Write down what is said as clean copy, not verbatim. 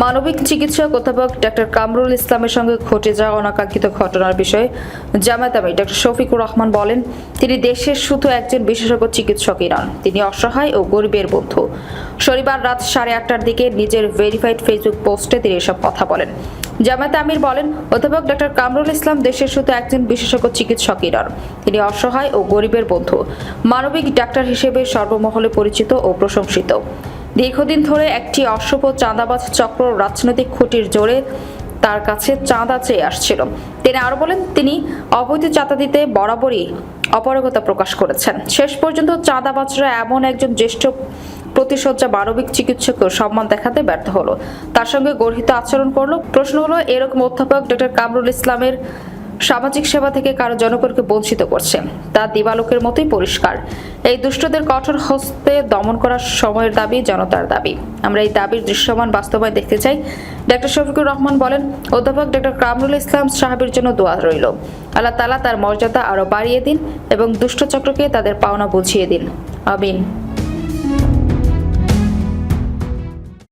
মানবিক চিকিৎসক অধ্যাপক ডক্টর কামরুল ইসলামের সঙ্গে ঘটে যাওয়া অনাকাঙ্ক্ষিত ঘটনার বিষয়ে জামায়াত আমির ডক্টর শফিকুর রহমান বলেন, তিনি দেশের শুধু একজন বিশেষজ্ঞ চিকিৎসকই নন, তিনি অসহায় ও গরিবের বন্ধু। শনিবার রাত 8:30টার দিকে নিজের ভেরিফাইড ফেসবুক পোস্টে তিনি এসব কথা বলেন। জামায়াত আমির বলেন, অধ্যাপক ডক্টর কামরুল ইসলাম দেশের শুধু একজন বিশেষজ্ঞ চিকিৎসকই নন, তিনি অসহায় ও গরিবের বন্ধু। মানবিক ডাক্তার হিসেবে সর্বমহলে পরিচিত ও প্রশংসিত। দীর্ঘদিন ধরে একটি অশুভ চাঁদাবাজ চক্র রাজনৈতিক খুঁটির জোরে তার কাছে চাঁদা চেয়ে আসছিল। তিনি আরো বলেন, তিনি অবৈধ চাঁদা দিতে বরাবরই অপারগতা প্রকাশ করেছেন। শেষ পর্যন্ত চাঁদাবাজরা এমন একজন জ্যেষ্ঠ প্রতিশয্যা মানবিক চিকিৎসককে সম্মান দেখাতে ব্যর্থ হলো, তার সঙ্গে গর্হিত আচরণ করলো। প্রশ্ন হলো, এরকম অধ্যাপক ডক্টর কামরুল ইসলামের সামাজিক সেবা থেকে কারো জনগণকে বঞ্চিত করছে, তা দিবালোকের মতোই পরিষ্কার। এই দুষ্টদের কঠোর হস্তে দমন করার সময়ের দাবি জনতার দাবি। আমরা এই দাবির দৃশ্যমান বাস্তবায়ন দেখতে চাই। ডক্টর শফিকুর রহমান বলেন, অধ্যাপক ডক্টর কামরুল ইসলাম সাহেবের জন্য দোয়া রইল। আল্লাহ তাআলা তার মর্যাদা আরো বাড়িয়ে দিন এবং দুষ্ট চক্রকে তাদের পাওনা বুঝিয়ে দিন। আমিন।